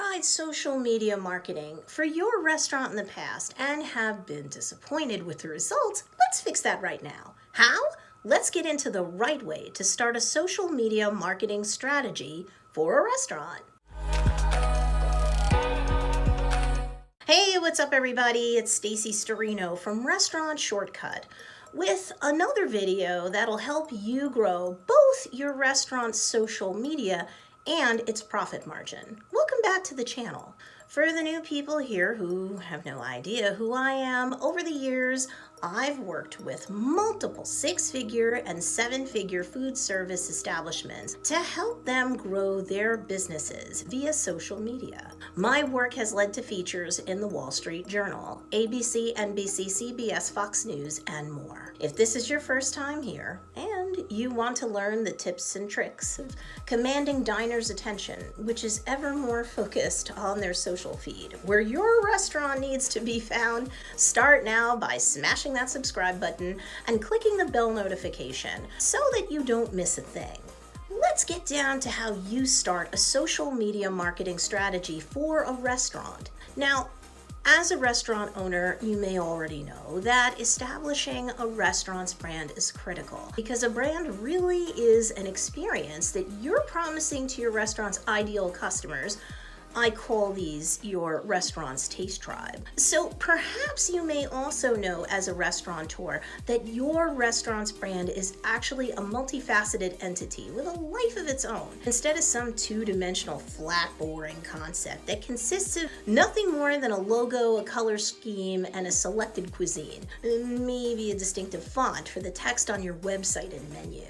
tried social media marketing for your restaurant in the past and have been disappointed with the results, let's fix that right now. How? Let's get into the right way to start a social media marketing strategy for a restaurant. Hey, what's up everybody? It's Stacy Storino from Restaurant Shortcut with another video that'll help you grow both your restaurant's social media and its profit margin. Welcome back to the channel. For the new people here who have no idea who I am, over the years, I've worked with multiple six-figure and seven-figure food service establishments to help them grow their businesses via social media. My work has led to features in the Wall Street Journal, ABC, NBC, CBS, Fox News, and more. If this is your first time here and you want to learn the tips and tricks of commanding diners' attention, which is ever more focused on their social feed, where your restaurant needs to be found, start now by smashing that subscribe button and clicking the bell notification so that you don't miss a thing. Let's get down to how you start a social media marketing strategy for a restaurant. Now, as a restaurant owner, you may already know that establishing a restaurant's brand is critical because a brand really is an experience that you're promising to your restaurant's ideal customers. I call these your restaurant's taste tribe. So perhaps you may also know as a restaurateur that your restaurant's brand is actually a multifaceted entity with a life of its own, instead of some two-dimensional, flat, boring concept that consists of nothing more than a logo, a color scheme, and a selected cuisine, maybe a distinctive font for the text on your website and menu.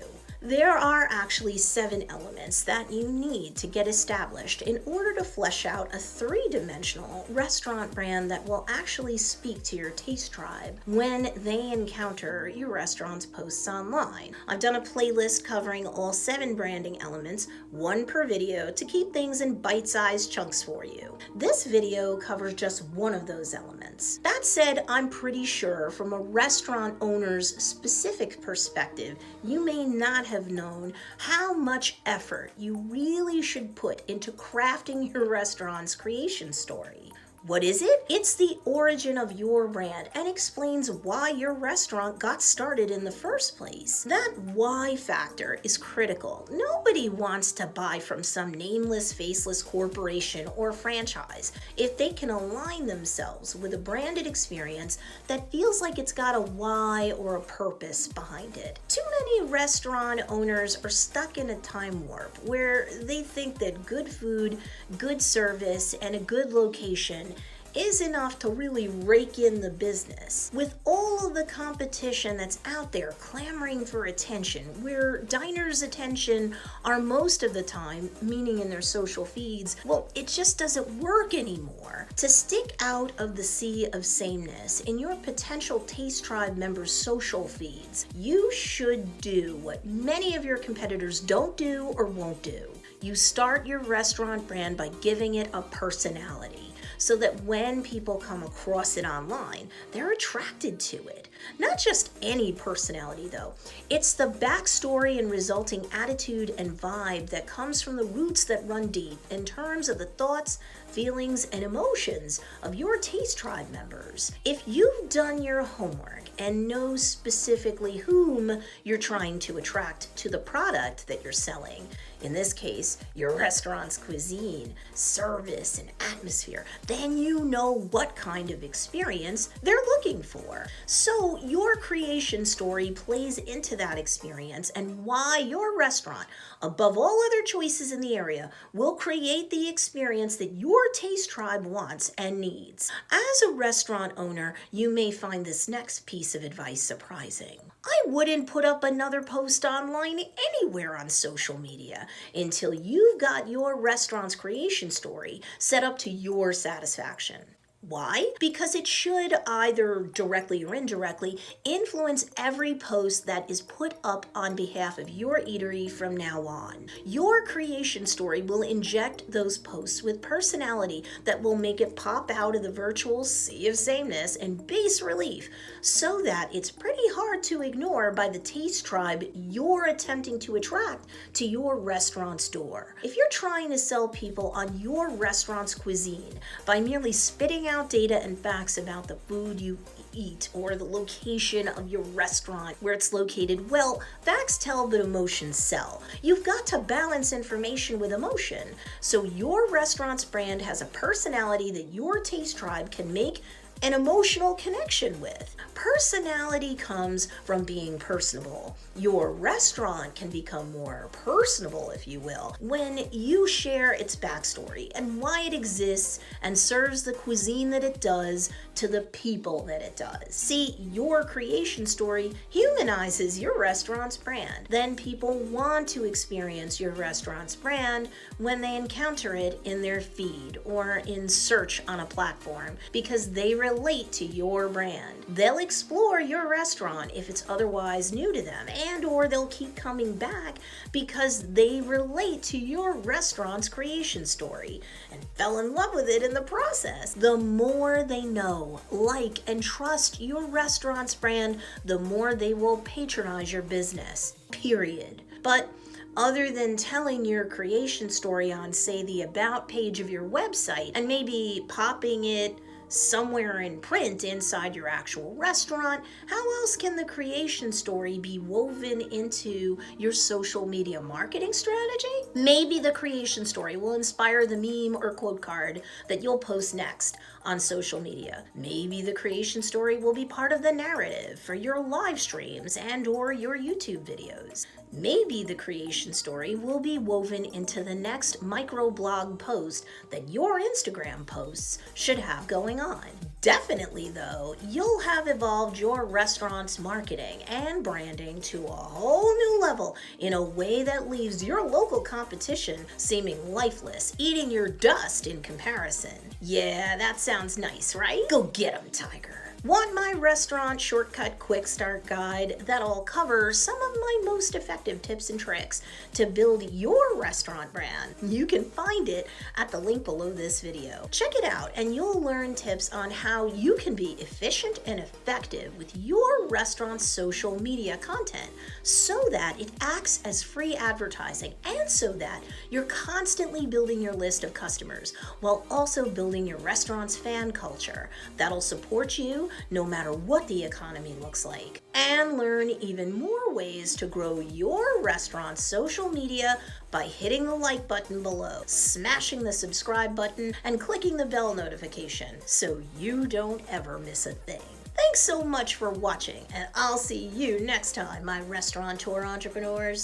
There are actually 7 elements that you need to get established in order to flesh out a three-dimensional restaurant brand that will actually speak to your taste tribe when they encounter your restaurant's posts online. I've done a playlist covering all 7 branding elements, one per video, to keep things in bite-sized chunks for you. This video covers just one of those elements. That said, I'm pretty sure from a restaurant owner's specific perspective, you may not have known how much effort you really should put into crafting your restaurant's creation story. What is it? It's the origin of your brand and explains why your restaurant got started in the first place. That why factor is critical. Nobody wants to buy from some nameless, faceless corporation or franchise if they can align themselves with a branded experience that feels like it's got a why or a purpose behind it. Too many restaurant owners are stuck in a time warp where they think that good food, good service, and a good location is enough to really rake in the business. With all of the competition that's out there clamoring for attention, where diners' attention are most of the time, meaning in their social feeds, well, it just doesn't work anymore. To stick out of the sea of sameness in your potential taste tribe members' social feeds, you should do what many of your competitors don't do or won't do. You start your restaurant brand by giving it a personality, so that when people come across it online, they're attracted to it. Not just any personality though. It's the backstory and resulting attitude and vibe that comes from the roots that run deep in terms of the thoughts, feelings, and emotions of your taste tribe members. If you've done your homework and know specifically whom you're trying to attract to the product that you're selling, in this case, your restaurant's cuisine, service, and atmosphere, then you know what kind of experience they're looking for. So your creation story plays into that experience and why your restaurant, above all other choices in the area, will create the experience that your taste tribe wants and needs. As a restaurant owner, you may find this next piece of advice surprising. I wouldn't put up another post online anywhere on social media until you've got your restaurant's creation story set up to your satisfaction. Why? Because it should either directly or indirectly influence every post that is put up on behalf of your eatery from now on. Your creation story will inject those posts with personality that will make it pop out of the virtual sea of sameness and base relief, so that it's pretty hard to ignore by the taste tribe you're attempting to attract to your restaurant's door. If you're trying to sell people on your restaurant's cuisine by merely spitting out data and facts about the food you eat or the location of your restaurant, where it's located, well, facts tell but emotions sell. You've got to balance information with emotion, so your restaurant's brand has a personality that your taste tribe can make an emotional connection with. Personality comes from being personable. Your restaurant can become more personable, if you will, when you share its backstory and why it exists and serves the cuisine that it does to the people that it does. See, your creation story humanizes your restaurant's brand. Then people want to experience your restaurant's brand when they encounter it in their feed or in search on a platform, because they relate to your brand. They'll explore your restaurant if it's otherwise new to them, and or they'll keep coming back because they relate to your restaurant's creation story and fell in love with it in the process. The more they know, like, and trust your restaurant's brand, the more they will patronize your business, period. But other than telling your creation story on, say, the About page of your website and maybe popping it somewhere in print inside your actual restaurant, how else can the creation story be woven into your social media marketing strategy? Maybe the creation story will inspire the meme or quote card that you'll post next on social media. Maybe the creation story will be part of the narrative for your live streams and or your YouTube videos. Maybe the creation story will be woven into the next microblog post that your Instagram posts should have going on. Definitely, though, you'll have evolved your restaurant's marketing and branding to a whole new level in a way that leaves your local competition seeming lifeless, eating your dust in comparison. Yeah, that sounds nice, right? Go get 'em, Tiger. Want my restaurant shortcut quick start guide that'll cover some of my most effective tips and tricks to build your restaurant brand? You can find it at the link below this video. Check it out and you'll learn tips on how you can be efficient and effective with your restaurant's social media content so that it acts as free advertising and so that you're constantly building your list of customers while also building your restaurant's fan culture that'll support you no matter what the economy looks like. And learn even more ways to grow your restaurant's social media by hitting the like button below, smashing the subscribe button, and clicking the bell notification so you don't ever miss a thing. Thanks so much for watching, and I'll see you next time, my restaurateur entrepreneurs.